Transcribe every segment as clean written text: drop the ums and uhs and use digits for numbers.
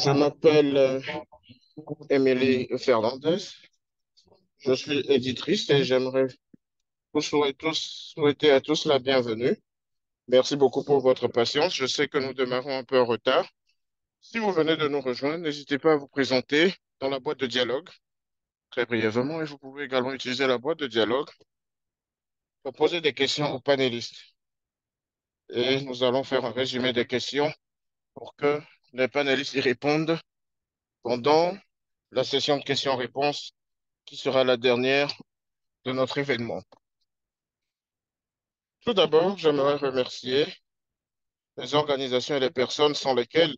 Je m'appelle Émilie Fernandez. Je suis éditrice et j'aimerais tous souhaiter à tous la bienvenue. Merci beaucoup pour votre patience. Je sais que nous démarrons un peu en retard. Si vous venez de nous rejoindre, n'hésitez pas à vous présenter dans la boîte de dialogue très brièvement et vous pouvez également utiliser la boîte de dialogue pour poser des questions aux panélistes. Et nous allons faire un résumé des questions pour que les panélistes y répondent pendant la session de questions-réponses qui sera la dernière de notre événement. Tout d'abord, j'aimerais remercier les organisations et les personnes sans lesquelles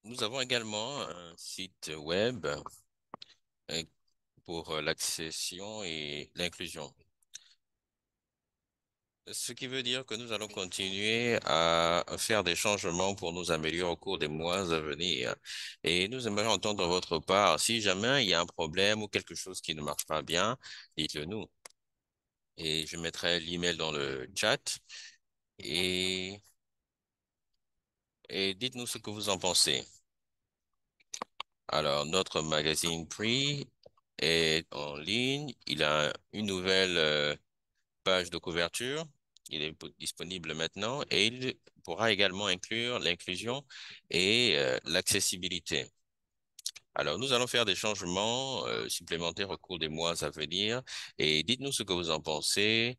Nous avons également un site web euh, pour l'accession et l'inclusion. Ce qui veut dire que nous allons continuer à faire des changements pour nous améliorer au cours des mois à venir. Et nous aimerions entendre de votre part, si jamais il y a un problème ou quelque chose qui ne marche pas bien, dites-le nous. Et je mettrai l'email dans le chat et, et dites-nous ce que vous en pensez. Alors, notre magazine Prix est en ligne. Il a une nouvelle page de couverture. Il est disponible maintenant et il pourra également inclure l'inclusion et l'accessibilité. Alors, nous allons faire des changements supplémentaires au cours des mois à venir et dites-nous ce que vous en pensez,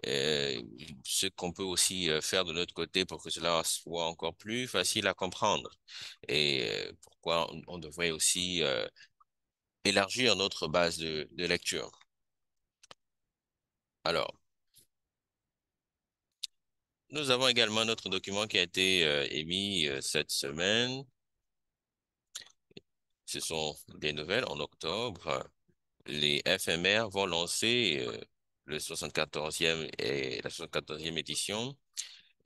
euh, ce qu'on peut aussi faire de notre côté pour que cela soit encore plus facile à comprendre et pourquoi on devrait aussi élargir notre base de lecture. Alors, nous avons également notre document qui a été émis cette semaine. Ce sont des nouvelles en octobre. Les FMR vont lancer le 74e et la 74e édition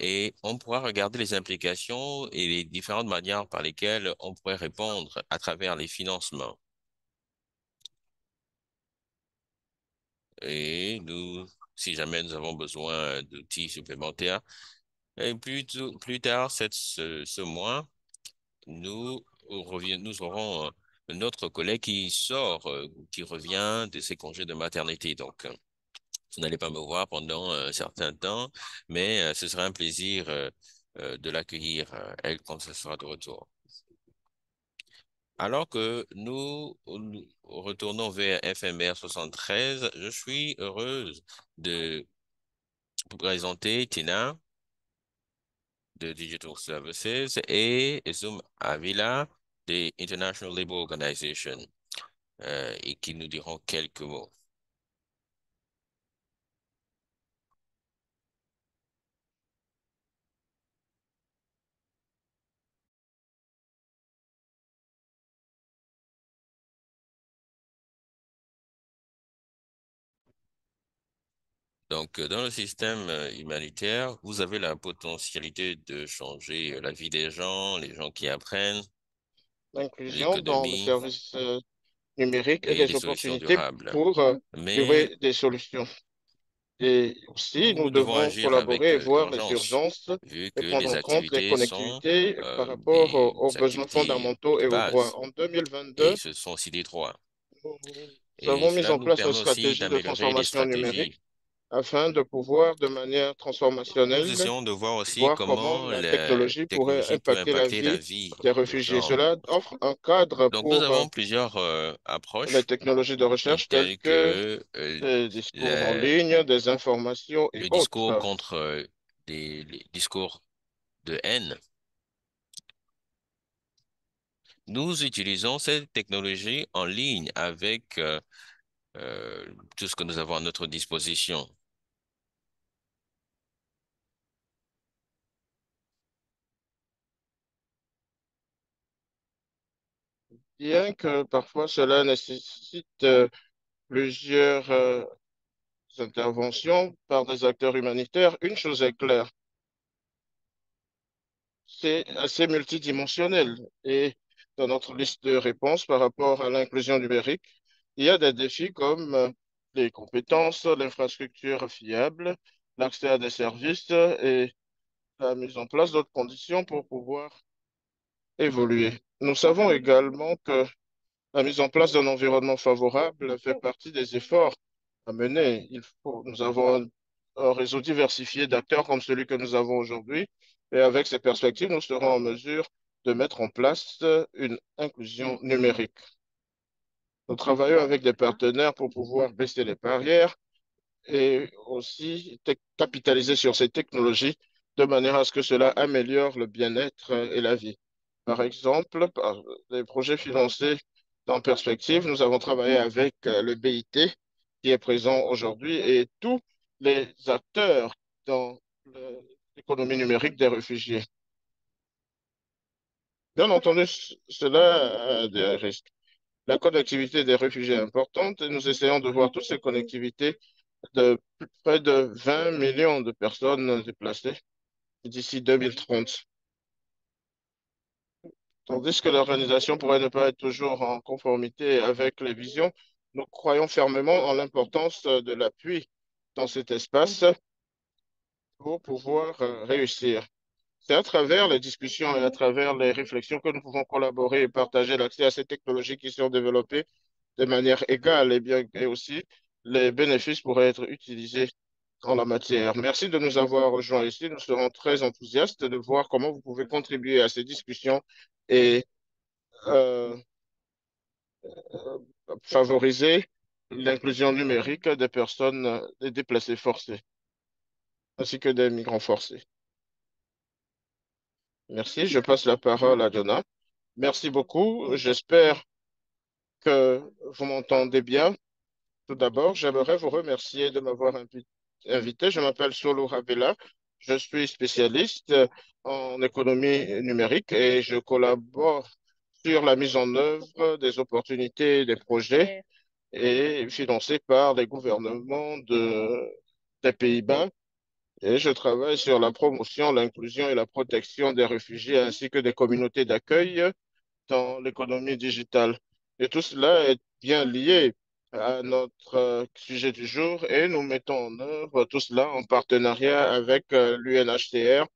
et on pourra regarder les implications et les différentes manières par lesquelles on pourrait répondre à travers les financements. Et nous, si jamais nous avons besoin d'outils supplémentaires, et plus tard ce mois, nous aurons notre collègue qui sort, qui revient de ses congés de maternité. Donc, vous n'allez pas me voir pendant un certain temps, mais ce sera un plaisir de l'accueillir, elle, quand ce sera de retour. Alors que nous retournons vers FMR 73, je suis heureuse de vous présenter Tina de Digital Services et Zoom Avila de International Labour Organization et qui nous diront quelques mots. Donc, dans le système humanitaire, vous avez la potentialité de changer la vie des gens, les gens qui apprennent, l'inclusion dans le l'économie service numérique et et des les solutions opportunités durables. pour Mais trouver des solutions. Et aussi, nous nous devons devons agir collaborer avec et voir les urgence, urgences vu et que prendre les en compte les activités sont connectivités par rapport des aux besoins activités fondamentaux de et aux droits. base, En 2022, et ce sont aussi des droits. nous Et avons mis cela en nous place une permet aussi stratégie de d'améliorer les transformation numérique stratégies afin de pouvoir, de manière Nous transformationnelle, essayons de voir aussi voir comment comment la la technologie pourrait technologie peut impacter la impacter la vie vie des des réfugiés. gens. Cela offre un cadre Donc, nous pour avons plusieurs les approches, technologies de et recherche telles telles que que des discours en le, ligne, des informations et le discours autres. contre les discours de haine. Nous utilisons cette technologie en ligne avec tout ce que nous avons à notre disposition. Bien que parfois cela nécessite plusieurs interventions par des acteurs humanitaires, une chose est claire, c'est assez multidimensionnel. Et dans notre liste de réponses par rapport à l'inclusion numérique, il y a des défis comme les compétences, l'infrastructure fiable, l'accès à des services et la mise en place d'autres conditions pour pouvoir évoluer. Nous savons également que la mise en place d'un environnement favorable fait partie des efforts à mener. Nous avons un réseau diversifié d'acteurs comme celui que nous avons aujourd'hui. Et avec ces perspectives, nous serons en mesure de mettre en place une inclusion numérique. Nous travaillons avec des partenaires pour pouvoir baisser les barrières et aussi capitaliser sur ces technologies de manière à ce que cela améliore le bien-être et la vie. Par exemple, par les projets financés dans Perspective, nous avons travaillé avec le BIT qui est présent aujourd'hui et tous les acteurs dans l'économie numérique des réfugiés. Bien entendu, cela a des risques. La connectivité des réfugiés est importante et nous essayons de voir toutes ces connectivités de près de 20 millions de personnes déplacées d'ici 2030. Tandis que l'organisation pourrait ne pas être toujours en conformité avec les visions, nous croyons fermement en l'importance de l'appui dans cet espace pour pouvoir réussir. C'est à travers les discussions et à travers les réflexions que nous pouvons collaborer et partager l'accès à ces technologies qui sont développées de manière égale et bien et aussi les bénéfices pourraient être utilisés en la matière. Merci de nous avoir rejoints ici. Nous serons très enthousiastes de voir comment vous pouvez contribuer à ces discussions et euh, favoriser l'inclusion numérique des personnes des déplacés forcés ainsi que des migrants forcés. Merci. Je passe la parole à Donna. Merci beaucoup. J'espère que vous m'entendez bien. Tout d'abord, j'aimerais vous remercier de m'avoir invité. Je m'appelle Solo Ravela. Je suis spécialiste en économie numérique et je collabore sur la mise en œuvre des opportunités, des projets et financés par les gouvernements des Pays-Bas. Et je travaille sur la promotion, l'inclusion et la protection des réfugiés ainsi que des communautés d'accueil dans l'économie digitale. Et tout cela est bien lié à notre sujet du jour et nous mettons en œuvre tout cela en partenariat avec l'UNHCR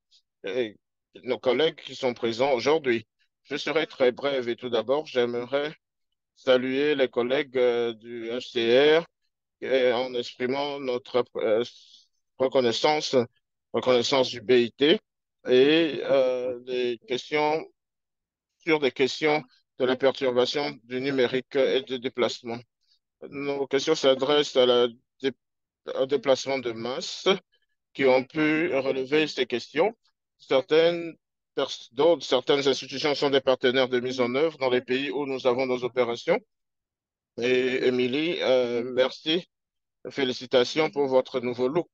et nos collègues qui sont présents aujourd'hui. Je serai très bref et tout d'abord, j'aimerais saluer les collègues du HCR et en exprimant notre reconnaissance, reconnaissance du BIT et des questions sur des questions de la perturbation du numérique et du déplacement. Nos questions s'adressent au déplacement de masse qui ont pu relever ces questions. Certaines institutions sont des partenaires de mise en œuvre dans les pays où nous avons nos opérations. Et Émilie, merci, félicitations pour votre nouveau look.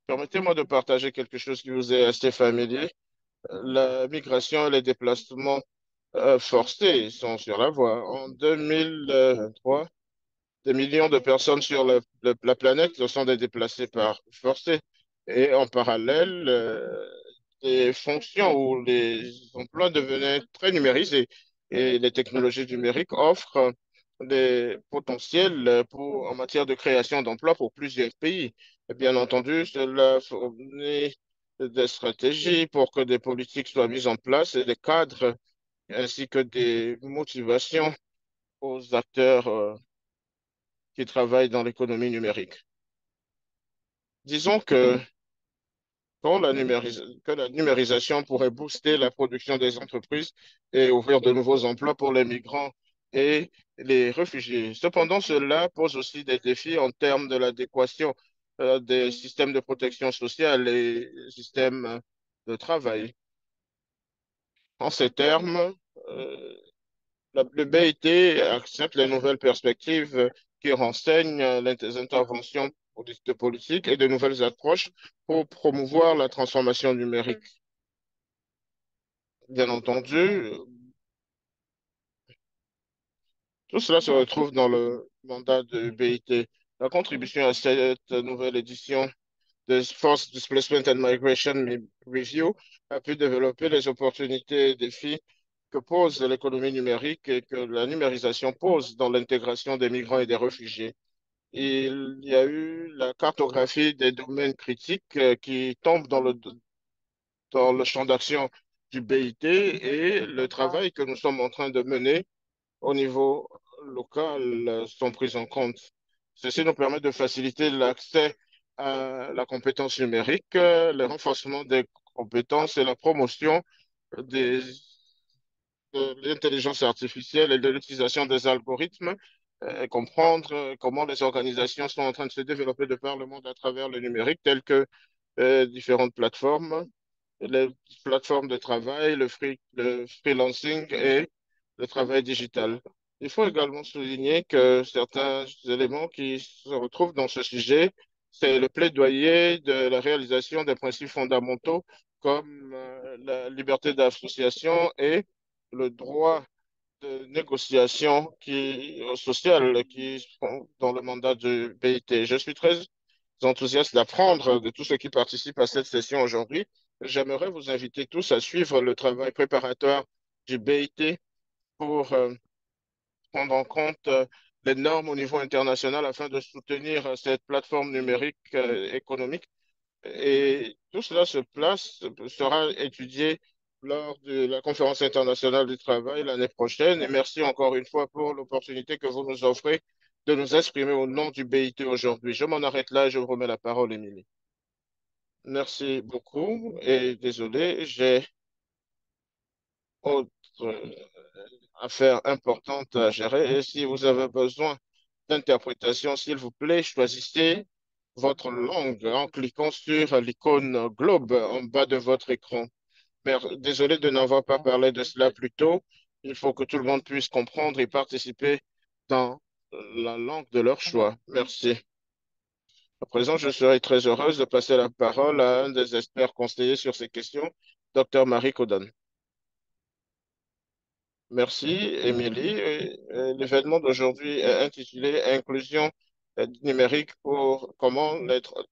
Permettez-moi de partager quelque chose qui vous est assez familier. La migration et les déplacements forcés sont sur la voie. En 2023, des millions de personnes sur la planète ce sont des déplacés par forcés. Et en parallèle, les fonctions ou les emplois devenaient très numérisés. Et les technologies numériques offrent des potentiels en matière de création d'emplois pour plusieurs pays. Et bien entendu, cela fournit des stratégies pour que des politiques soient mises en place et des cadres ainsi que des motivations aux acteurs qui travaillent dans l'économie numérique. Disons que la numérisation pourrait booster la production des entreprises et ouvrir de nouveaux emplois pour les migrants et les réfugiés. Cependant, cela pose aussi des défis en termes de l'adéquation des systèmes de protection sociale et systèmes de travail. En ces termes, euh, le BIT accepte les nouvelles perspectives qui renseignent les interventions de politique et de nouvelles approches pour promouvoir la transformation numérique. Bien entendu, tout cela se retrouve dans le mandat de BIT. La contribution à cette nouvelle édition de Force Displacement and Migration Review a pu développer les opportunités et défis que pose l'économie numérique et que la numérisation pose dans l'intégration des migrants et des réfugiés. Il y a eu la cartographie des domaines critiques qui tombent dans le champ d'action du BIT et le travail que nous sommes en train de mener au niveau local sont prises en compte. Ceci nous permet de faciliter l'accès à la compétence numérique, le renforcement des compétences et la promotion des, de l'intelligence artificielle et de l'utilisation des algorithmes, comprendre comment les organisations sont en train de se développer de par le monde à travers le numérique, telles que différentes plateformes, les plateformes de travail, le freelancing et le travail digital. Il faut également souligner que certains éléments qui se retrouvent dans ce sujet, c'est le plaidoyer de la réalisation des principes fondamentaux comme la liberté d'association et le droit de négociation sociale qui sont dans le mandat du BIT. Je suis très enthousiaste d'apprendre de tous ceux qui participent à cette session aujourd'hui. J'aimerais vous inviter tous à suivre le travail préparatoire du BIT pour prendre en compte les normes au niveau international afin de soutenir cette plateforme numérique économique. Et tout cela sera étudié lors de la conférence internationale du travail l'année prochaine. Et merci encore une fois pour l'opportunité que vous nous offrez de nous exprimer au nom du BIT aujourd'hui. Je m'en arrête là et je vous remets la parole, Émilie. Merci beaucoup et désolé, j'ai autre affaire importante à gérer. Et si vous avez besoin d'interprétation, s'il vous plaît, choisissez votre langue en cliquant sur l'icône globe en bas de votre écran. Désolé de n'avoir pas parlé de cela plus tôt. Il faut que tout le monde puisse comprendre et participer dans la langue de leur choix. Merci. À présent, je serai très heureuse de passer la parole à un des experts conseillers sur ces questions, Dr. Marie Codan. Merci, Émilie. L'événement d'aujourd'hui est intitulé Inclusion numérique pour comment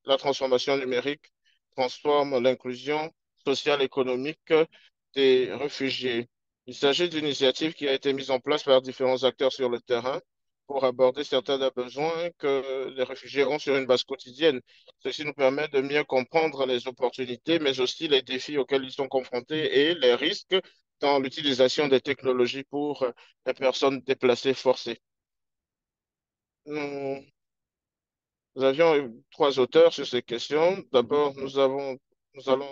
la transformation numérique transforme l'inclusion sociale et économique des réfugiés. Il s'agit d'une initiative qui a été mise en place par différents acteurs sur le terrain pour aborder certains des besoins que les réfugiés ont sur une base quotidienne. Ceci nous permet de mieux comprendre les opportunités, mais aussi les défis auxquels ils sont confrontés et les risques dans l'utilisation des technologies pour les personnes déplacées forcées. Nous, nous avions eu trois auteurs sur ces questions. D'abord, nous allons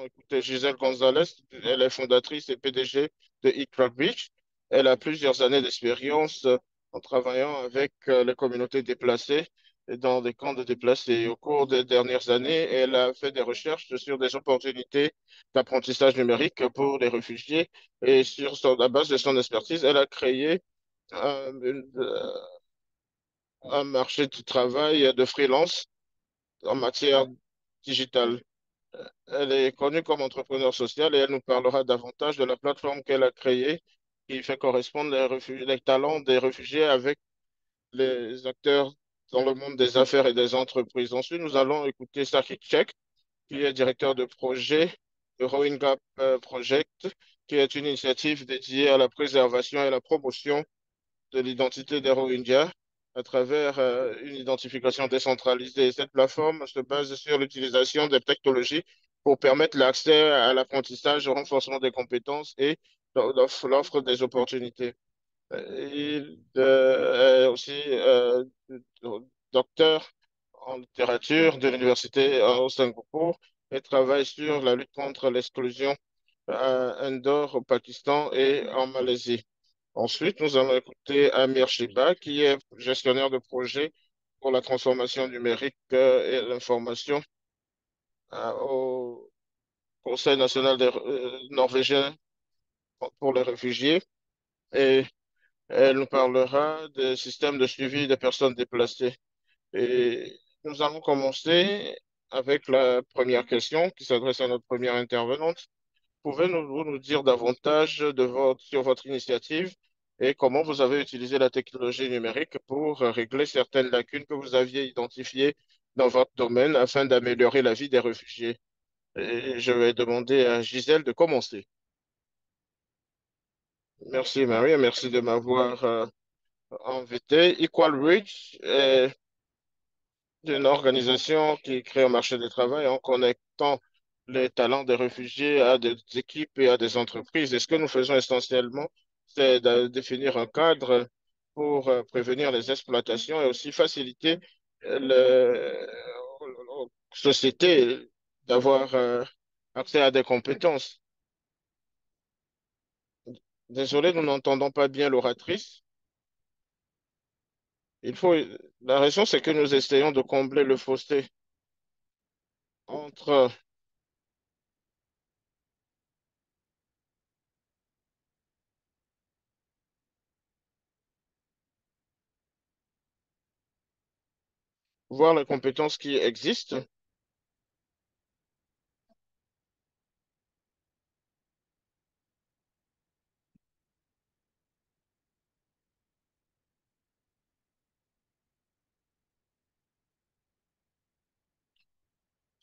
écouter Gisèle Gonzalez. Elle est fondatrice et PDG de eCrack Beach. Elle a plusieurs années d'expérience en travaillant avec les communautés déplacées et dans des camps de déplacés. Au cours des dernières années, elle a fait des recherches sur des opportunités d'apprentissage numérique pour les réfugiés et la base de son expertise, elle a créé un marché du travail de freelance en matière digitale. Elle est connue comme entrepreneur social et elle nous parlera davantage de la plateforme qu'elle a créée qui fait correspondre les talents des réfugiés avec les acteurs dans le monde des affaires et des entreprises. Ensuite, nous allons écouter Saki Chek, qui est directeur de projet de Rohingya Project, qui est une initiative dédiée à la préservation et la promotion de l'identité des Rohingyas à travers une identification décentralisée. Cette plateforme se base sur l'utilisation des technologies pour permettre l'accès à l'apprentissage, au renforcement des compétences et l'offre des opportunités. Il est aussi docteur en littérature de l'université au Singapour et travaille sur la lutte contre l'exclusion à Indore au Pakistan et en Malaisie. Ensuite, nous allons écouter Amir Shiba, qui est gestionnaire de projet pour la transformation numérique et l'information au Conseil national des norvégien pour les réfugiés. Et elle nous parlera des systèmes de suivi des personnes déplacées. Et nous allons commencer avec la première question qui s'adresse à notre première intervenante. Pouvez-vous nous dire davantage sur votre initiative et comment vous avez utilisé la technologie numérique pour régler certaines lacunes que vous aviez identifiées dans votre domaine afin d'améliorer la vie des réfugiés? Et je vais demander à Gisèle de commencer. Merci Marie, et merci de m'avoir invité. Equal Reach est une organisation qui crée un marché du travail en connectant les talents des réfugiés à des équipes et à des entreprises. Et ce que nous faisons essentiellement, c'est de définir un cadre pour prévenir les exploitations et aussi faciliter aux sociétés d'avoir accès à des compétences. Désolé, nous n'entendons pas bien l'oratrice. Il faut, la raison, c'est que nous essayons de combler le fossé entre voir les compétences qui existent.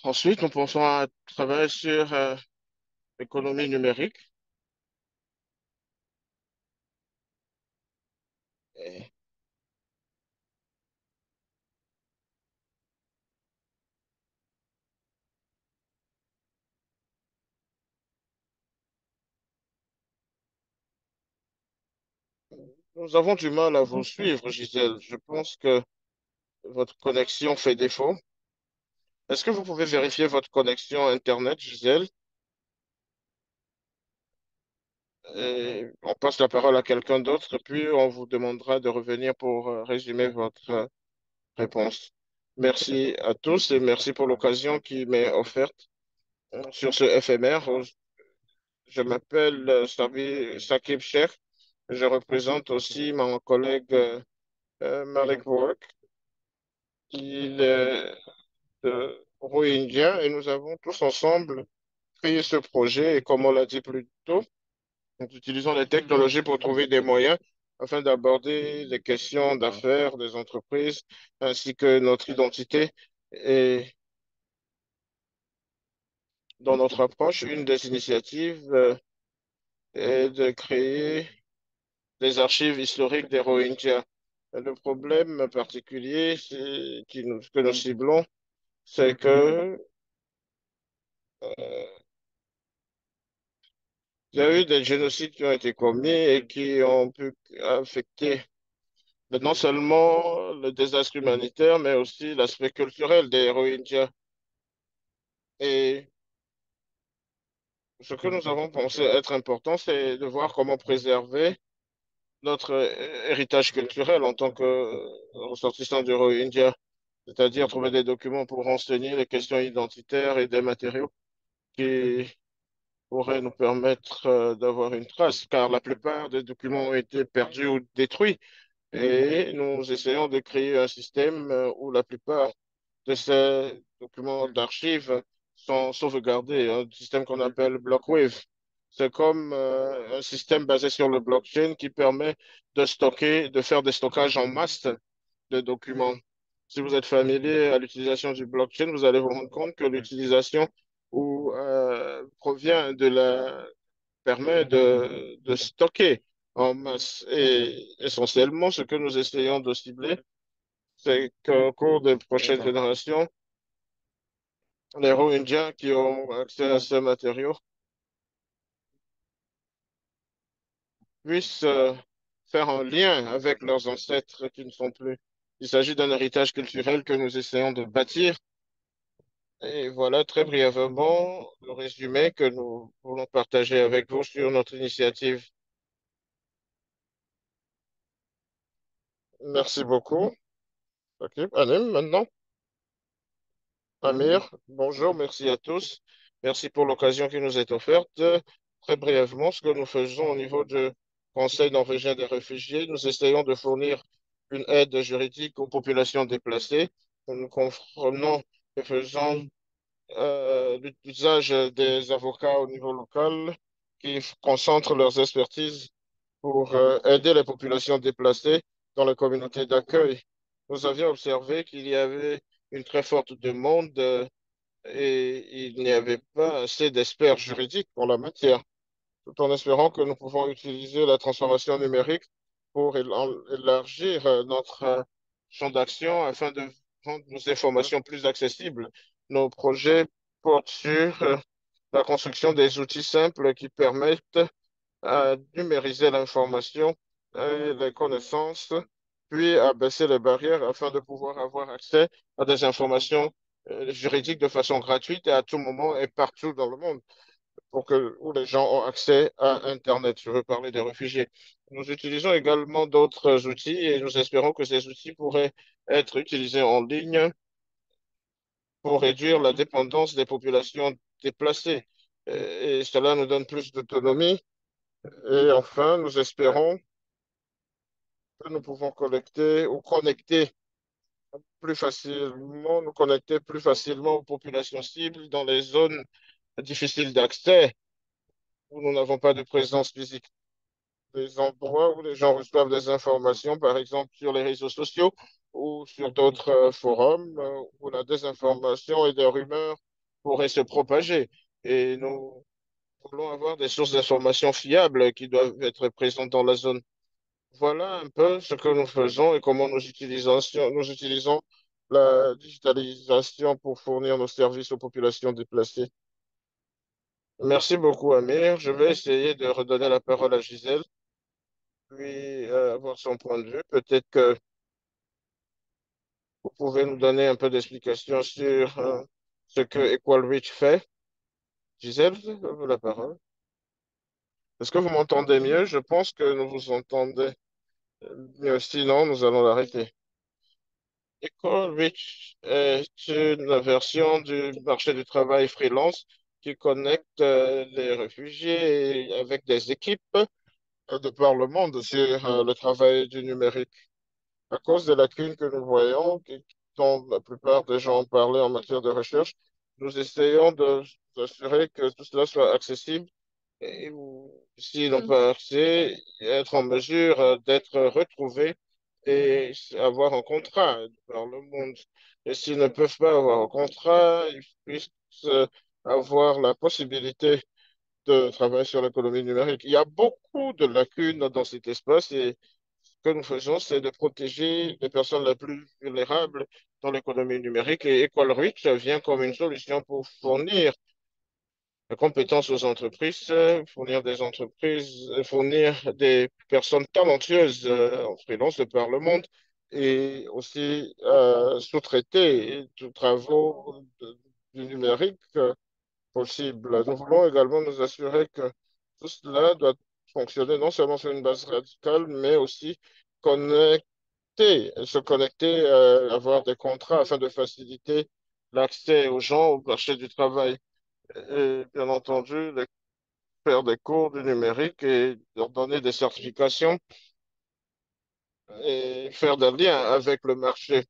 Ensuite, nous pensons à travailler sur l'économie numérique. Et nous avons du mal à vous suivre, Gisèle. Je pense que votre connexion fait défaut. Est-ce que vous pouvez vérifier votre connexion Internet, Gisèle? Et on passe la parole à quelqu'un d'autre, puis on vous demandera de revenir pour résumer votre réponse. Merci à tous et merci pour l'occasion qui m'est offerte sur ce FMR. Je m'appelle Sakib Sheikh. Je représente aussi mon collègue Malik Work. Il est Rohingya et nous avons tous ensemble créé ce projet. Et comme on l'a dit plus tôt, nous utilisons les technologies pour trouver des moyens afin d'aborder les questions d'affaires des entreprises ainsi que notre identité. Et dans notre approche, une des initiatives est de créer des archives historiques des Rohingyas. Le problème particulier que nous ciblons, c'est que il y a eu des génocides qui ont été commis et qui ont pu affecter non seulement le désastre humanitaire, mais aussi l'aspect culturel des Rohingyas. Et ce que nous avons pensé être important, c'est de voir comment préserver notre héritage culturel en tant que ressortissant du Rohingya, c'est-à-dire trouver des documents pour renseigner les questions identitaires et des matériaux qui pourraient nous permettre d'avoir une trace, car la plupart des documents ont été perdus ou détruits. Et nous essayons de créer un système où la plupart de ces documents d'archives sont sauvegardés, un système qu'on appelle Blockwave. C'est comme un système basé sur le blockchain qui permet de stocker, de faire des stockages en masse de documents. Si vous êtes familier à l'utilisation du blockchain, vous allez vous rendre compte que l'utilisation provient de la permet de stocker en masse. Et essentiellement, ce que nous essayons de cibler, c'est qu'au cours des prochaines générations, les Rohingyas qui ont accès à ces matériaux puissent faire un lien avec leurs ancêtres qui ne sont plus Il s'agit d'un héritage culturel que nous essayons de bâtir. Et voilà très brièvement le résumé que nous voulons partager avec vous sur notre initiative. Merci beaucoup. Ok, Anim, maintenant. Amir, bonjour, merci à tous. Merci pour l'occasion qui nous est offerte. Très brièvement, ce que nous faisons au niveau du Conseil norvégien des réfugiés, nous essayons de fournir une aide juridique aux populations déplacées. Nous comprenons et faisons l'usage des avocats au niveau local qui concentrent leurs expertises pour aider les populations déplacées dans les communautés d'accueil. Nous avions observé qu'il y avait une très forte demande et il n'y avait pas assez d'experts juridiques pour la matière, tout en espérant que nous pouvons utiliser la transformation numérique pour élargir notre champ d'action afin de rendre nos informations plus accessibles. Nos projets portent sur la construction des outils simples qui permettent à numériser l'information et les connaissances, puis à baisser les barrières afin de pouvoir avoir accès à des informations juridiques de façon gratuite et à tout moment et partout dans le monde, pour que où les gens ont accès à Internet. Je veux parler des réfugiés. Nous utilisons également d'autres outils et nous espérons que ces outils pourraient être utilisés en ligne pour réduire la dépendance des populations déplacées. Et cela nous donne plus d'autonomie. Et enfin, nous espérons que nous pouvons collecter ou connecter plus facilement, nous connecter plus facilement aux populations cibles dans les zones difficiles d'accès où nous n'avons pas de présence physique. Des endroits où les gens reçoivent des informations, par exemple sur les réseaux sociaux ou sur d'autres forums où la désinformation et des rumeurs pourraient se propager. Et nous voulons avoir des sources d'informations fiables qui doivent être présentes dans la zone. Voilà un peu ce que nous faisons et comment nous utilisons la digitalisation pour fournir nos services aux populations déplacées. Merci beaucoup, Amir. Je vais essayer de redonner la parole à Gisèle, puis avoir son point de vue. Peut-être que vous pouvez nous donner un peu d'explication sur ce que Equal Reach fait. Gisèle, vous avez la parole. Est-ce que vous m'entendez mieux? Je pense que nous vous entendez mieux. Sinon, nous allons l'arrêter. EcoReach est une version du marché du travail freelance qui connecte les réfugiés avec des équipes de par le monde sur le travail du numérique. À cause des lacunes que nous voyons, dont la plupart des gens ont parlé en matière de recherche, nous essayons de s'assurer que tout cela soit accessible et s'ils n'ont pas accès, être en mesure d'être retrouvés et avoir un contrat dans le monde. Et s'ils ne peuvent pas avoir un contrat, ils puissent avoir la possibilité de travailler sur l'économie numérique. Il y a beaucoup de lacunes dans cet espace et ce que nous faisons, c'est de protéger les personnes les plus vulnérables dans l'économie numérique et EqualReach vient comme une solution pour fournir la compétence aux entreprises, fournir des entreprises, fournir des personnes talentueuses en freelance de par le monde et aussi sous-traiter tous travaux du numérique possible. Nous voulons également nous assurer que tout cela doit fonctionner non seulement sur une base radicale, mais aussi connecter, se connecter, avoir des contrats afin de faciliter l'accès aux gens au marché du travail. Et bien entendu, faire des cours du numérique et leur donner des certifications et faire des liens avec le marché.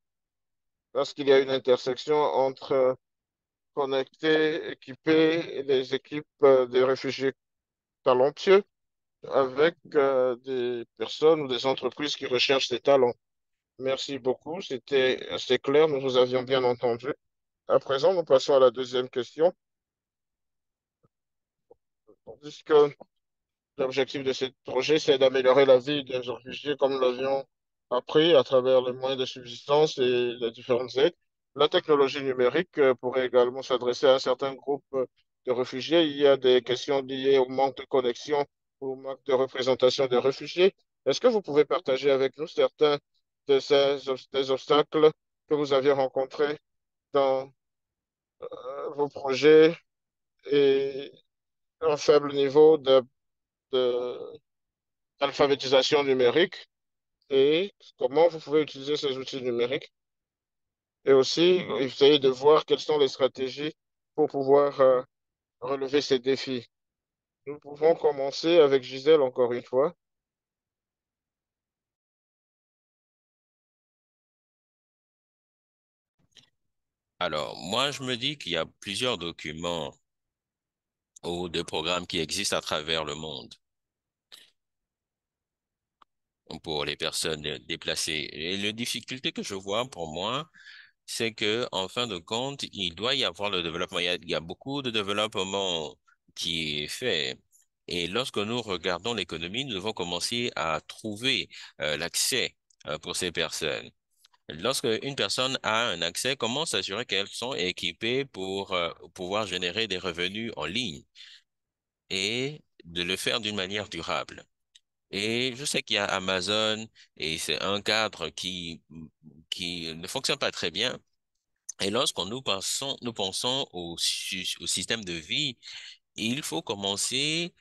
Parce qu'il y a une intersection entre connecter, équiper les équipes des réfugiés talentueux avec des personnes ou des entreprises qui recherchent ces talents. Merci beaucoup, c'était assez clair, nous vous avions bien entendu. À présent, nous passons à la deuxième question. Puisque l'objectif de ce projet, c'est d'améliorer la vie des réfugiés comme nous l'avions appris à travers les moyens de subsistance et les différentes aides. La technologie numérique pourrait également s'adresser à un certain groupe de réfugiés. Il y a des questions liées au manque de connexion, au manque de représentation des réfugiés. Est-ce que vous pouvez partager avec nous certains des obstacles que vous aviez rencontrés dans vos projets et un faible niveau d'alphabétisation numérique et comment vous pouvez utiliser ces outils numériques et aussi essayer de voir quelles sont les stratégies pour pouvoir relever ces défis. Nous pouvons commencer avec Gisèle encore une fois. Alors, moi, je me dis qu'il y a plusieurs documents ou de programmes qui existent à travers le monde pour les personnes déplacées. Et la difficulté que je vois pour moi, c'est que, en fin de compte, il doit y avoir le développement. Il y a beaucoup de développement qui est fait. Et lorsque nous regardons l'économie, nous devons commencer à trouver l'accès pour ces personnes. Lorsque une personne a un accès, comment s'assurer qu'elles sont équipées pour pouvoir générer des revenus en ligne et de le faire d'une manière durable? Et je sais qu'il y a Amazon et c'est un cadre qui ne fonctionne pas très bien. Et lorsqu'on nous pensons au système de vie, il faut commencer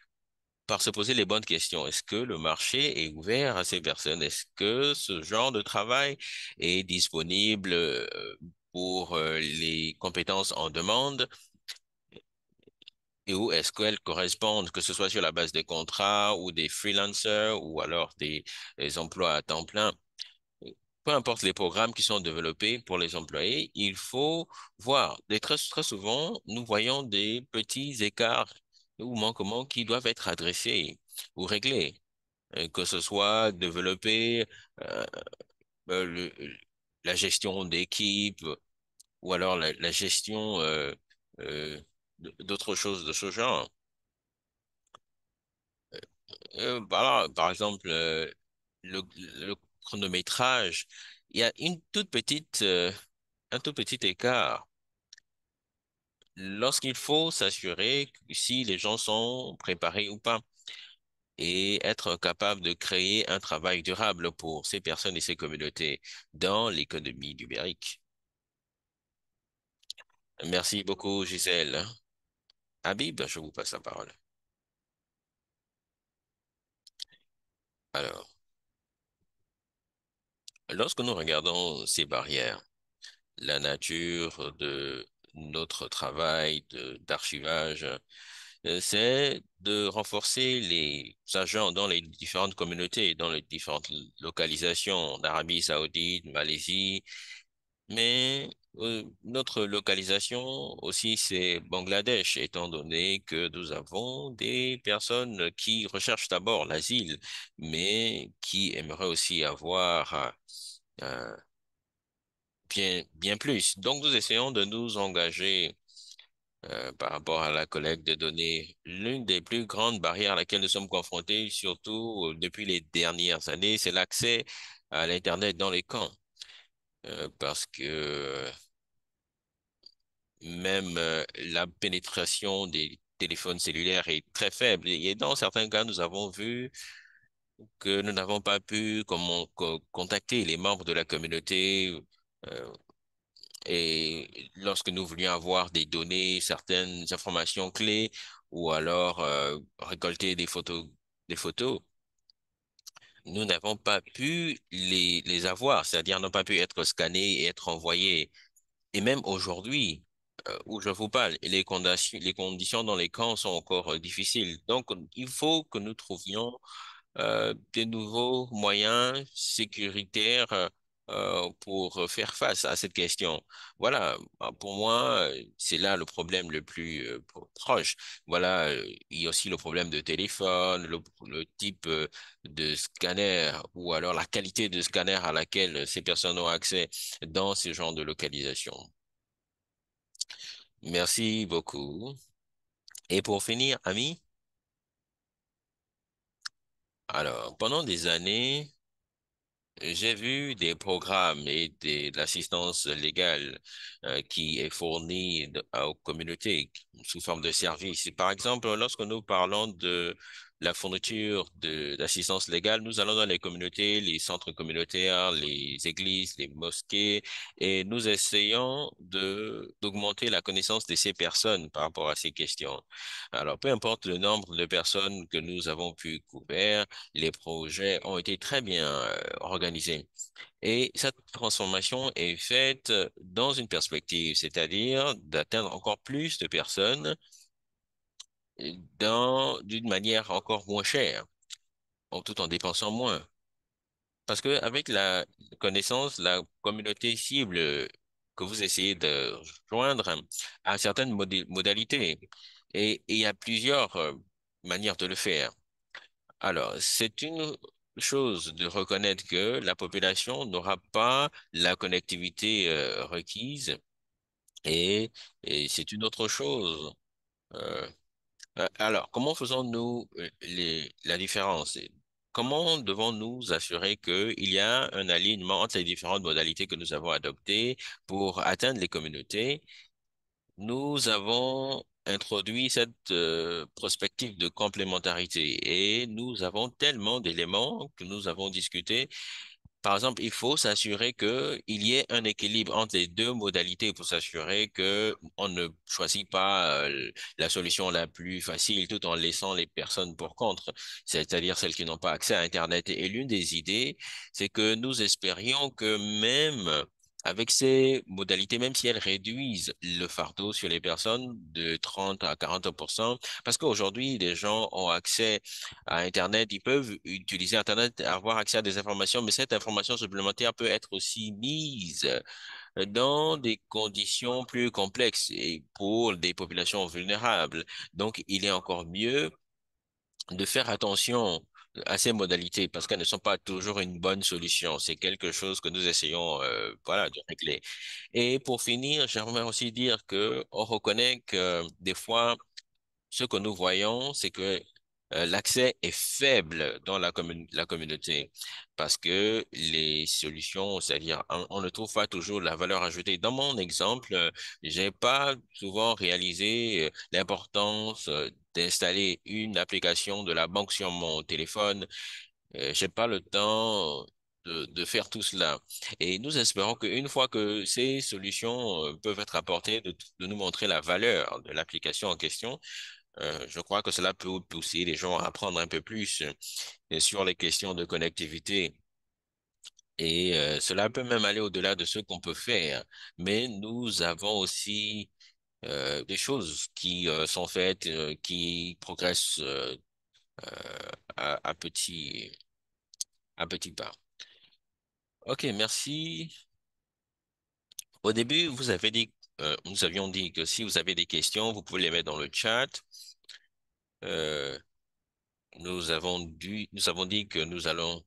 par se poser les bonnes questions. Est-ce que le marché est ouvert à ces personnes? Est-ce que ce genre de travail est disponible pour les compétences en demande? Et où est-ce qu'elles correspondent, que ce soit sur la base des contrats ou des freelancers ou alors des emplois à temps plein? Peu importe les programmes qui sont développés pour les employés, il faut voir. Très souvent, nous voyons des petits écarts ou manquements qui doivent être adressés ou réglés. Que ce soit développer euh, euh, le- la gestion d'équipe ou alors la gestion euh, d'autres choses de ce genre. Voilà, par exemple, le chronométrage, il y a un tout petit écart. Lorsqu'il faut s'assurer que si les gens sont préparés ou pas et être capable de créer un travail durable pour ces personnes et ces communautés dans l'économie numérique. Merci beaucoup, Gisèle. Habib, je vous passe la parole. Alors, lorsque nous regardons ces barrières, la nature de notre travail d'archivage, c'est de renforcer les agents dans les différentes communautés, dans les différentes localisations d'Arabie Saoudite, Malaisie, mais notre localisation aussi, c'est Bangladesh, étant donné que nous avons des personnes qui recherchent d'abord l'asile, mais qui aimeraient aussi avoir euh, bien plus. Donc, nous essayons de nous engager par rapport à la collecte de données. L'une des plus grandes barrières à laquelle nous sommes confrontés, surtout depuis les dernières années, c'est l'accès à l'Internet dans les camps. Parce que même la pénétration des téléphones cellulaires est très faible. Et dans certains cas, nous avons vu que nous n'avons pas pu contacter les membres de la communauté. euh, et lorsque nous voulions avoir des données, certaines informations clés, ou alors récolter des photos, nous n'avons pas pu les avoir, c'est-à-dire n'ont pas pu être scannés et être envoyés. Et même aujourd'hui, où je vous parle, les conditions dans les camps sont encore difficiles. Donc, il faut que nous trouvions de nouveaux moyens sécuritaires pour faire face à cette question. Voilà, pour moi, c'est là le problème le plus proche. Voilà, il y a aussi le problème de téléphone, le type de scanner ou alors la qualité de scanner à laquelle ces personnes ont accès dans ce genre de localisation. Merci beaucoup. Et pour finir, ami, alors, pendant des années, j'ai vu des programmes et de l'assistance légale qui est fournie aux communautés sous forme de services. Par exemple, lorsque nous parlons la fourniture d'assistance légale, nous allons dans les communautés, les centres communautaires, les églises, les mosquées, et nous essayons d'augmenter la connaissance de ces personnes par rapport à ces questions. Alors, peu importe le nombre de personnes que nous avons pu couvrir, les projets ont été très bien organisés. Et cette transformation est faite dans une perspective, c'est-à-dire d'atteindre encore plus de personnes d'une manière encore moins chère, tout en dépensant moins. Parce que avec la connaissance, la communauté cible que vous essayez de joindre a certaines modalités. Et il y a plusieurs manières de le faire. Alors, c'est une chose de reconnaître que la population n'aura pas la connectivité requise et, et c'est une autre chose. Euh, alors, comment faisons-nous la différence? Comment devons-nous assurer qu'il y a un alignement entre les différentes modalités que nous avons adoptées pour atteindre les communautés? Nous avons introduit cette prospective de complémentarité et nous avons tellement d'éléments que nous avons discutés. Par exemple, il faut s'assurer qu'il y ait un équilibre entre les deux modalités pour s'assurer que on ne choisit pas la solution la plus facile tout en laissant les personnes pour contre, c'est-à-dire celles qui n'ont pas accès à Internet. Et l'une des idées, c'est que nous espérions que même avec ces modalités, même si elles réduisent le fardeau sur les personnes de 30 à 40%, parce qu'aujourd'hui, les gens ont accès à Internet, ils peuvent utiliser Internet, avoir accès à des informations, mais cette information supplémentaire peut être aussi mise dans des conditions plus complexes et pour des populations vulnérables. Donc, il est encore mieux de faire attention à ces modalités parce qu'elles ne sont pas toujours une bonne solution. C'est quelque chose que nous essayons, voilà, de régler. Et pour finir, j'aimerais aussi dire que on reconnaît que des fois, ce que nous voyons, c'est que l'accès est faible dans la communauté parce que les solutions, c'est-à-dire on ne trouve pas toujours la valeur ajoutée. Dans mon exemple, j'ai pas souvent réalisé l'importance d'installer une application de la banque sur mon téléphone. J'ai pas le temps de faire tout cela. Et nous espérons qu'une fois que ces solutions peuvent être apportées, de nous montrer la valeur de l'application en question, je crois que cela peut pousser les gens à apprendre un peu plus sur les questions de connectivité. Et cela peut même aller au-delà de ce qu'on peut faire. Mais nous avons aussi des choses qui sont faites, qui progressent à à petits pas. OK, merci. Au début, nous avions dit que si vous avez des questions, vous pouvez les mettre dans le chat. Euh, nous avons dit que nous allions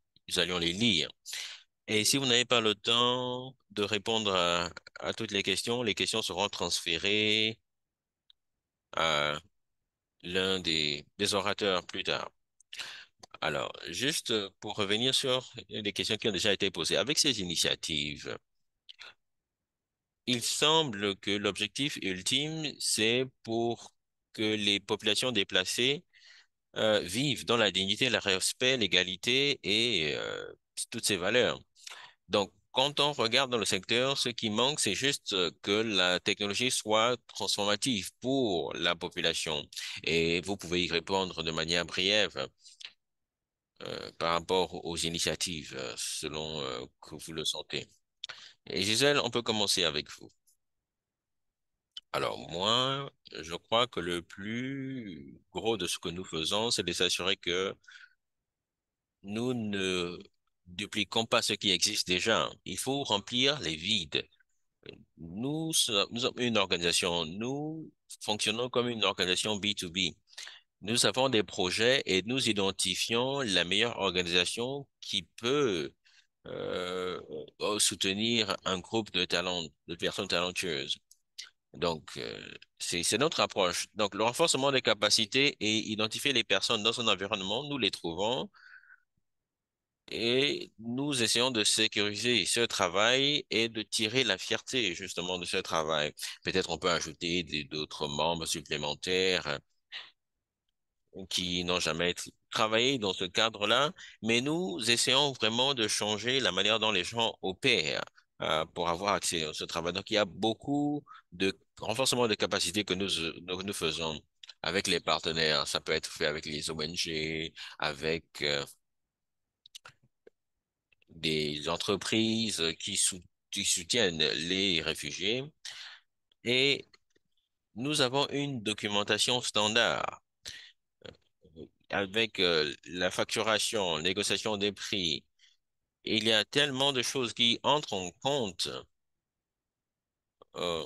les lire. Et si vous n'avez pas le temps de répondre à toutes les questions seront transférées à l'un des orateurs plus tard. Alors, juste pour revenir sur les questions qui ont déjà été posées. Avec ces initiatives, il semble que l'objectif ultime, c'est pour que les populations déplacées vivent dans la dignité, le respect, l'égalité et toutes ces valeurs. Donc, quand on regarde dans le secteur, ce qui manque, c'est juste que la technologie soit transformative pour la population. Et vous pouvez y répondre de manière brève par rapport aux initiatives, selon que vous le sentez. Et Gisèle, on peut commencer avec vous. Alors, moi, je crois que le plus gros de ce que nous faisons, c'est de s'assurer que nous ne dupliquons pas ce qui existe déjà. Il faut remplir les vides. Nous sommes une organisation, nous fonctionnons comme une organisation B2B. Nous avons des projets et nous identifions la meilleure organisation qui peut soutenir un groupe de talents, de personnes talentueuses. Donc, c'est notre approche. Donc, le renforcement des capacités et identifier les personnes dans son environnement, nous les trouvons et nous essayons de sécuriser ce travail et de tirer la fierté justement de ce travail. Peut-être on peut ajouter d'autres membres supplémentaires qui n'ont jamais travaillé dans ce cadre-là, mais nous essayons vraiment de changer la manière dont les gens opèrent pour avoir accès à ce travail. Donc, il y a beaucoup de renforcement de capacités que nous faisons avec les partenaires. Ça peut être fait avec les ONG, avec des entreprises qui soutiennent les réfugiés. Et nous avons une documentation standard avec la facturation, négociation des prix. Il y a tellement de choses qui entrent en compte euh,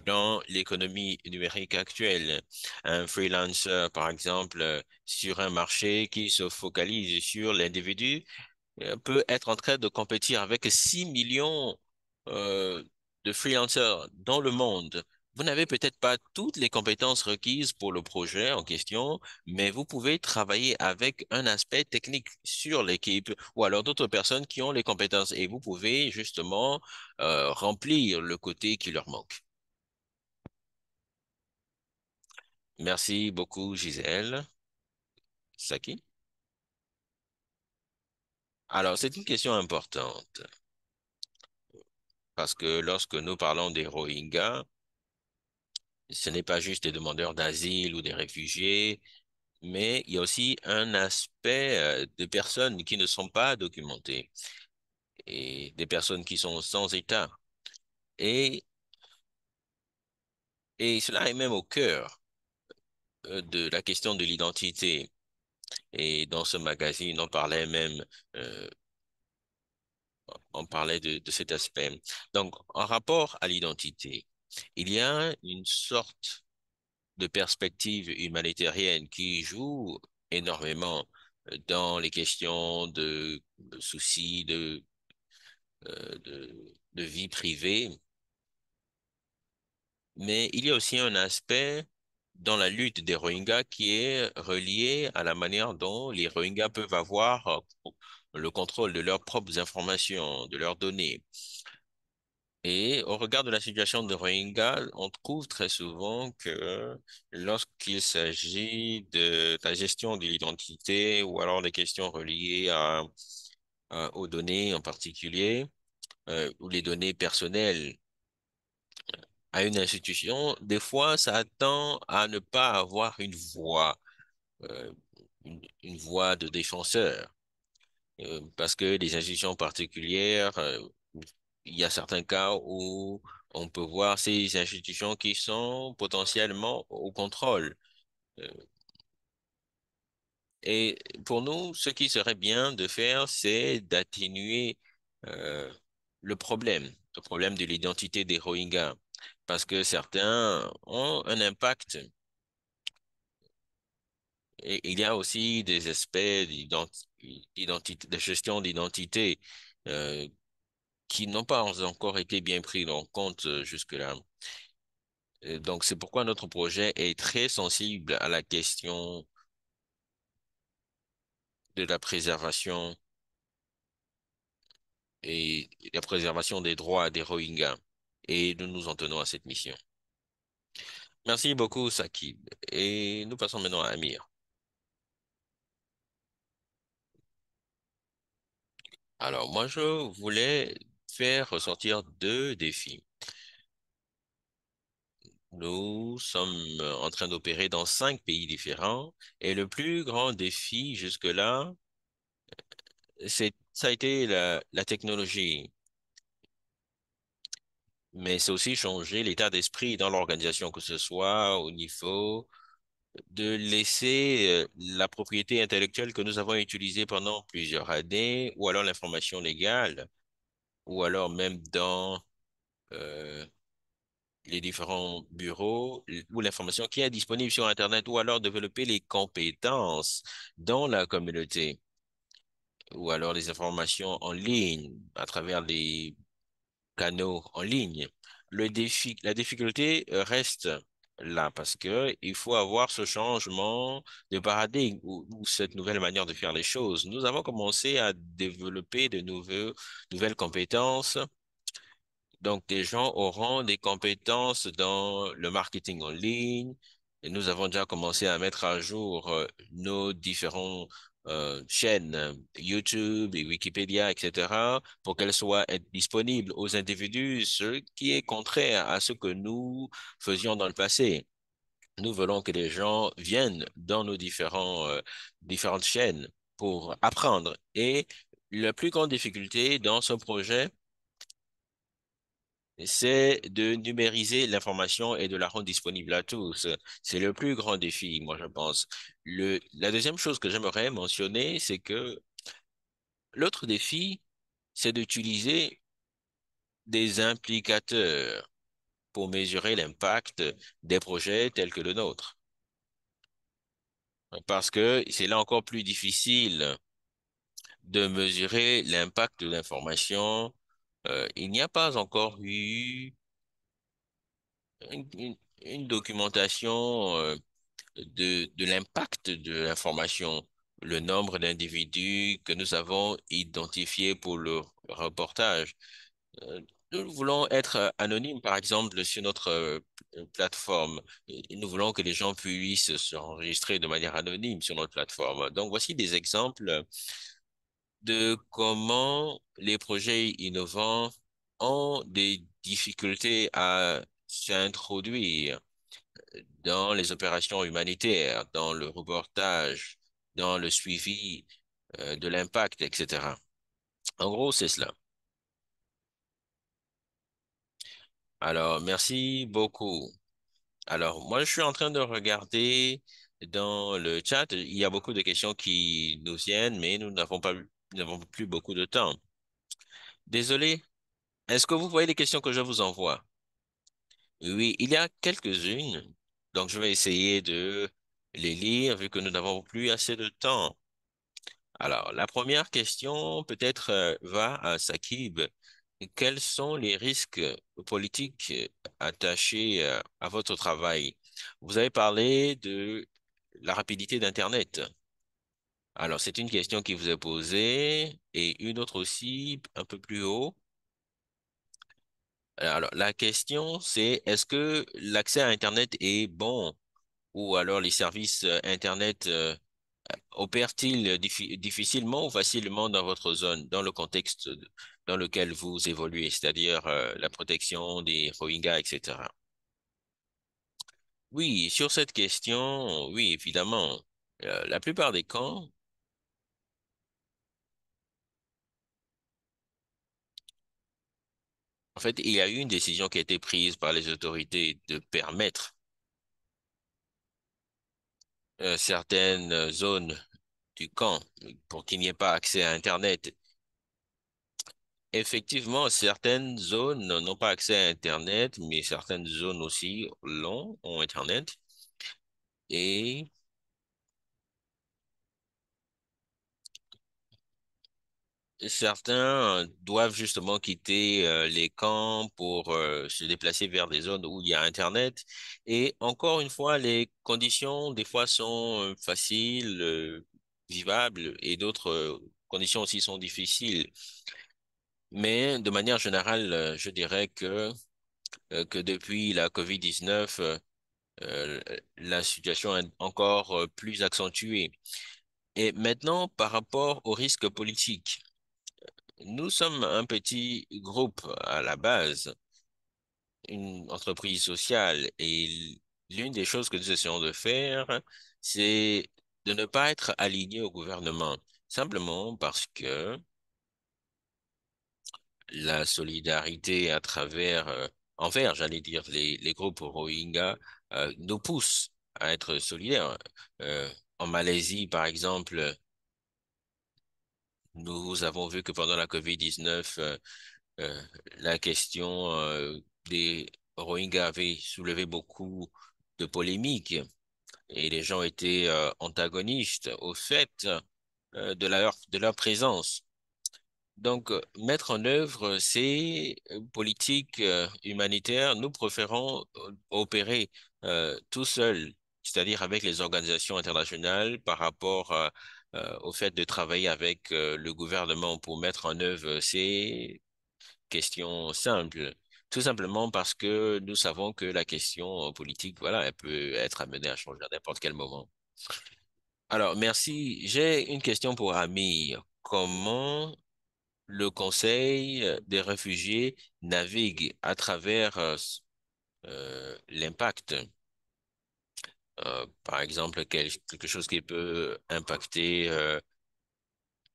dans l'économie numérique actuelle. Un freelancer, par exemple, sur un marché qui se focalise sur l'individu, peut être en train de compétir avec 6 millions euh, de freelancers dans le monde. Vous n'avez peut-être pas toutes les compétences requises pour le projet en question, mais vous pouvez travailler avec un aspect technique sur l'équipe ou alors d'autres personnes qui ont les compétences et vous pouvez justement remplir le côté qui leur manque. Merci beaucoup, Gisèle. Saki. Alors, c'est une question importante parce que lorsque nous parlons des Rohingyas, ce n'est pas juste des demandeurs d'asile ou des réfugiés, mais il y a aussi un aspect de personnes qui ne sont pas documentées et des personnes qui sont sans état. Et, et cela est même au cœur de la question de l'identité. Et dans ce magazine, euh, on parlait de cet aspect. Donc, en rapport à l'identité, il y a une sorte de perspective humanitarienne qui joue énormément dans les questions de soucis de vie privée, mais il y a aussi un aspect dans la lutte des Rohingyas qui est relié à la manière dont les Rohingyas peuvent avoir le contrôle de leurs propres informations, de leurs données. Et au regard de la situation de Rohingya, on trouve très souvent que lorsqu'il s'agit de la gestion de l'identité ou alors des questions reliées aux données en particulier, ou les données personnelles à une institution, des fois, ça tend à ne pas avoir euh, une voix de défenseur. Parce que les institutions particulières, il y a certains cas où on peut voir ces institutions qui sont potentiellement au contrôle. Euh, Et pour nous, ce qui serait bien de faire, c'est d'atténuer euh, le problème de l'identité des Rohingyas, parce que certains ont un impact. Et il y a aussi des aspects d'identité, de gestion d'identité euh, qui n'ont pas encore été bien pris en compte jusque-là. Donc, c'est pourquoi notre projet est très sensible à la question de la préservation et la préservation des droits des Rohingyas. Et nous nous en tenons à cette mission. Merci beaucoup, Sakib. Et nous passons maintenant à Amir. Alors, moi, je voulais faire ressortir deux défis. Nous sommes en train d'opérer dans 5 pays différents et le plus grand défi jusque-là, ça a été la technologie. Mais c'est aussi changer l'état d'esprit dans l'organisation, que ce soit au niveau de laisser la propriété intellectuelle que nous avons utilisée pendant plusieurs années, ou alors l'information légale, ou alors même dans euh, les différents bureaux, ou l'information qui est disponible sur Internet, ou alors développer les compétences dans la communauté, ou alors les informations en ligne à travers les canaux en ligne. La difficulté reste là parce que il faut avoir ce changement de paradigme ou cette nouvelle manière de faire les choses. Nous avons commencé à développer nouvelles compétences. Donc, des gens auront des compétences dans le marketing en ligne, Et nous avons déjà commencé à mettre à jour nos différents chaînes YouTube et Wikipédia, etc., pour qu'elles soient disponibles aux individus, ce qui est contraire à ce que nous faisions dans le passé. Nous voulons que les gens viennent dans nos différentes chaînes pour apprendre. Et la plus grande difficulté dans ce projet, c'est de numériser l'information et de la rendre disponible à tous. C'est le plus grand défi, moi, je pense. La deuxième chose que j'aimerais mentionner, c'est que l'autre défi, c'est d'utiliser des implicateurs pour mesurer l'impact des projets tels que le nôtre. Parce que c'est là encore plus difficile de mesurer l'impact de l'information. Il n'y a pas encore eu une documentation de l'impact de l'information, le nombre d'individus que nous avons identifiés pour le reportage. Euh, Nous voulons être anonymes, par exemple, sur notre plateforme. Et nous voulons que les gens puissent s'enregistrer de manière anonyme sur notre plateforme. Donc, voici des exemples de comment les projets innovants ont des difficultés à s'introduire dans les opérations humanitaires, dans le reportage, dans le suivi de l'impact, etc. En gros, c'est cela. Alors, merci beaucoup. Alors, moi, je suis en train de regarder dans le chat. Il y a beaucoup de questions qui nous viennent, mais nous n'avons plus beaucoup de temps. Désolé. Est-ce que vous voyez les questions que je vous envoie? Oui, il y a quelques-unes. Donc, je vais essayer de les lire vu que nous n'avons plus assez de temps. Alors, la première question peut-être va à Sakib. Quels sont les risques politiques attachés à votre travail? Vous avez parlé de la rapidité d'Internet. Alors, c'est une question qui vous est posée et une autre aussi un peu plus haut. Alors, la question, c'est est-ce que l'accès à Internet est bon ou alors les services Internet opèrent-ils difficilement ou facilement dans votre zone, dans le contexte dans lequel vous évoluez, c'est-à-dire la protection des Rohingyas, etc. Oui, sur cette question, oui, évidemment. La plupart des camps, en fait, il y a eu une décision qui a été prise par les autorités de permettre certaines zones du camp pour qu'il n'y ait pas accès à Internet. Effectivement, certaines zones n'ont pas accès à Internet, mais certaines zones aussi ont Internet. Et certains doivent justement quitter les camps pour se déplacer vers des zones où il y a Internet. Et encore une fois, les conditions des fois sont faciles, vivables, et d'autres conditions aussi sont difficiles. Mais de manière générale, je dirais que depuis la COVID-19, euh, la situation est encore plus accentuée. Et maintenant, par rapport au risque politique, nous sommes un petit groupe à la base, une entreprise sociale, et l'une des choses que nous essayons de faire, c'est de ne pas être aligné au gouvernement, simplement parce que la solidarité à travers, envers, j'allais dire, les groupes Rohingyas, nous pousse à être solidaires. Euh, En Malaisie, par exemple, nous avons vu que pendant la COVID-19, euh, la question des Rohingyas avait soulevé beaucoup de polémiques et les gens étaient antagonistes au fait de leur présence. Donc, mettre en œuvre ces politiques humanitaires, nous préférons opérer tout seul, c'est-à-dire avec les organisations internationales par rapport au fait de travailler avec le gouvernement pour mettre en œuvre ces questions simples. Tout simplement parce que nous savons que la question politique, voilà, elle peut être amenée à changer à n'importe quel moment. Alors, merci. J'ai une question pour Amir. Comment le Conseil des réfugiés navigue à travers l'impact? Par exemple, quelque chose qui peut impacter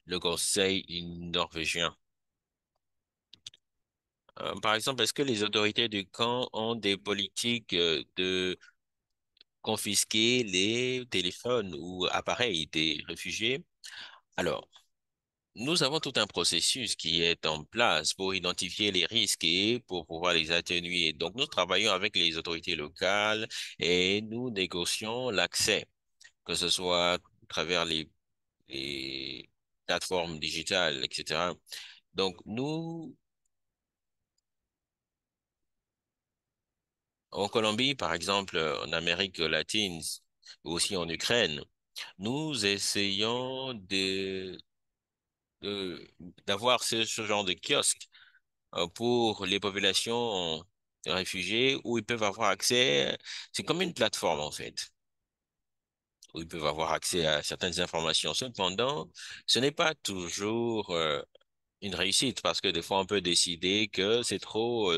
le Conseil norvégien. Par exemple, est-ce que les autorités du camp ont des politiques de confisquer les téléphones ou appareils des réfugiés? Alors, nous avons tout un processus qui est en place pour identifier les risques et pour pouvoir les atténuer. Donc, nous travaillons avec les autorités locales et nous négocions l'accès, que ce soit à travers les plateformes digitales, etc. Donc, nous, en Colombie, par exemple, en Amérique latine, ou aussi en Ukraine, nous essayons de- d'avoir ce genre de kiosque pour les populations réfugiées où ils peuvent avoir accès. C'est comme une plateforme, en fait, où ils peuvent avoir accès à certaines informations. Cependant, ce n'est pas toujours une réussite parce que des fois on peut décider que c'est trop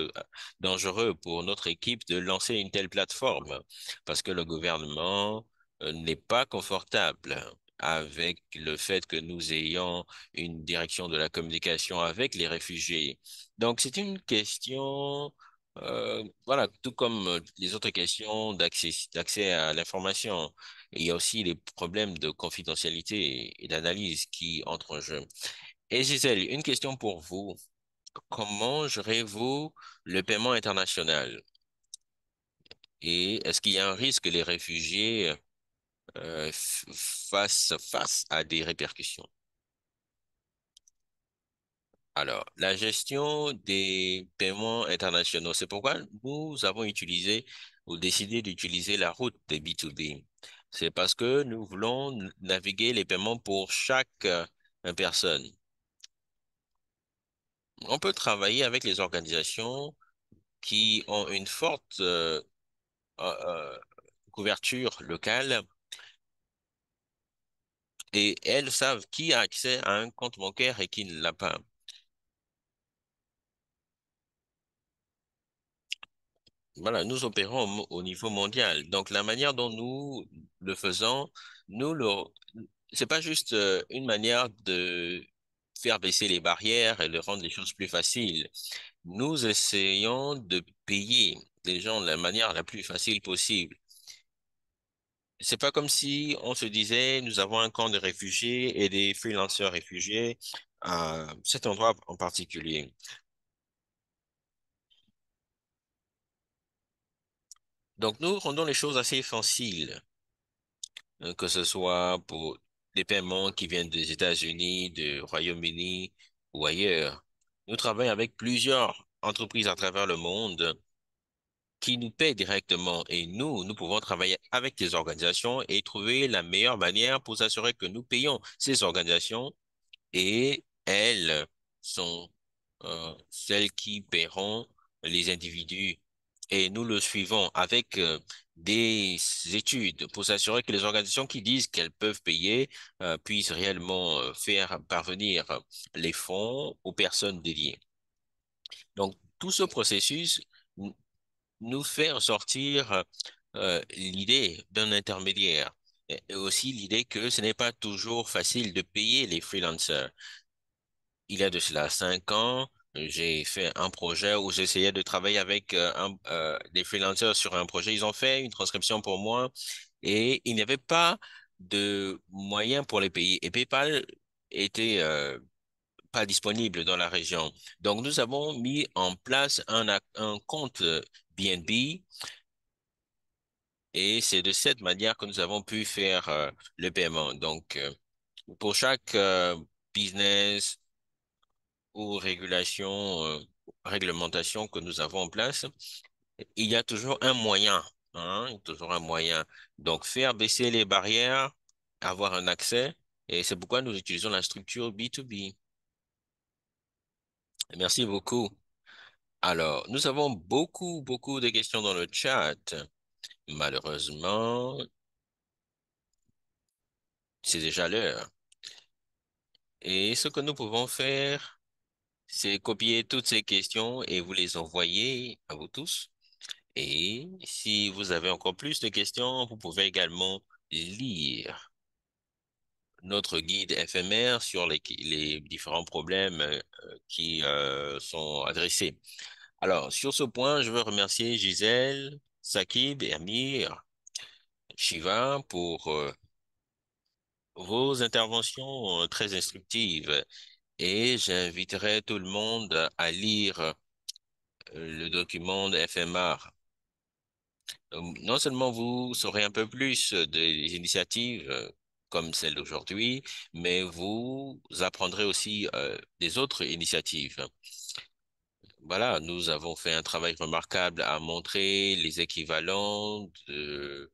dangereux pour notre équipe de lancer une telle plateforme parce que le gouvernement n'est pas confortable avec le fait que nous ayons une direction de la communication avec les réfugiés. Donc c'est une question, voilà, tout comme les autres questions d'accès à l'information. Il y a aussi les problèmes de confidentialité et d'analyse qui entrent en jeu. Et Gisèle, une question pour vous. Comment gérez-vous le paiement international? Et est-ce qu'il y a un risque que les réfugiés fassent face à des répercussions? Alors, la gestion des paiements internationaux, c'est pourquoi nous avons utilisé ou décidé d'utiliser la route des B2B. C'est parce que nous voulons naviguer les paiements pour chaque personne. On peut travailler avec les organisations qui ont une forte euh, euh, couverture locale et elles savent qui a accès à un compte bancaire et qui ne l'a pas. Voilà, nous opérons au niveau mondial. Donc, la manière dont nous le faisons, nous le, c'est pas juste une manière de faire baisser les barrières et de rendre les choses plus faciles. Nous essayons de payer les gens de la manière la plus facile possible. C'est pas comme si on se disait, nous avons un camp de réfugiés et des freelancers réfugiés à cet endroit en particulier. Donc, nous rendons les choses assez faciles, que ce soit pour des paiements qui viennent des États-Unis, du Royaume-Uni ou ailleurs. Nous travaillons avec plusieurs entreprises à travers le monde qui nous paient directement et nous pouvons travailler avec des organisations et trouver la meilleure manière pour s'assurer que nous payons ces organisations et elles sont celles qui paieront les individus. Et nous le suivons avec des études pour s'assurer que les organisations qui disent qu'elles peuvent payer puissent réellement faire parvenir les fonds aux personnes dédiées. Donc, tout ce processus nous fait ressortir l'idée d'un intermédiaire et aussi l'idée que ce n'est pas toujours facile de payer les freelancers. Il y a de cela 5 ans, j'ai fait un projet où j'essayais de travailler avec des freelancers sur un projet. Ils ont fait une transcription pour moi et il n'y avait pas de moyens pour les payer. Et PayPal était pas disponible dans la région. Donc, nous avons mis en place un compte BNB et c'est de cette manière que nous avons pu faire le paiement. Donc, pour chaque business ou réglementation que nous avons en place, il y a toujours un moyen, hein, toujours un moyen. Donc, faire baisser les barrières, avoir un accès, et c'est pourquoi nous utilisons la structure B2B. Merci beaucoup. Alors, nous avons beaucoup de questions dans le chat. Malheureusement, c'est déjà l'heure. Et ce que nous pouvons faire, c'est copier toutes ces questions et vous les envoyer à vous tous. Et si vous avez encore plus de questions, vous pouvez également lire notre guide éphémère sur les différents problèmes qui sont adressés. Alors, sur ce point, je veux remercier Gisèle, Sakib et Amir, Shiva pour vos interventions très instructives. Et j'inviterai tout le monde à lire le document de FMR. Non seulement vous saurez un peu plus des initiatives comme celle d'aujourd'hui, mais vous apprendrez aussi des autres initiatives. Voilà, nous avons fait un travail remarquable à montrer les équivalents euh,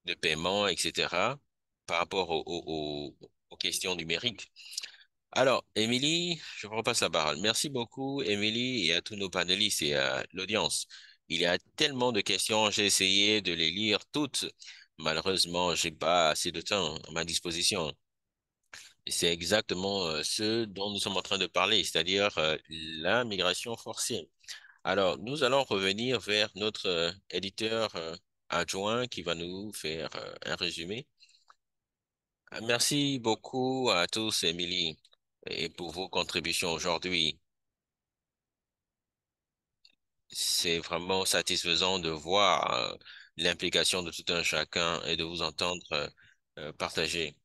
de paiement, etc., par rapport aux questions numériques. Alors, Émilie, je vous repasse la parole. Merci beaucoup, Émilie, et à tous nos panélistes et à l'audience. Il y a tellement de questions, j'ai essayé de les lire toutes. Malheureusement, j'ai pas assez de temps à ma disposition. Et c'est exactement ce dont nous sommes en train de parler, c'est-à-dire la migration forcée. Alors, nous allons revenir vers notre éditeur adjoint qui va nous faire un résumé. Merci beaucoup à tous, Émilie, et pour vos contributions aujourd'hui. C'est vraiment satisfaisant de voir l'implication de tout un chacun et de vous entendre partager.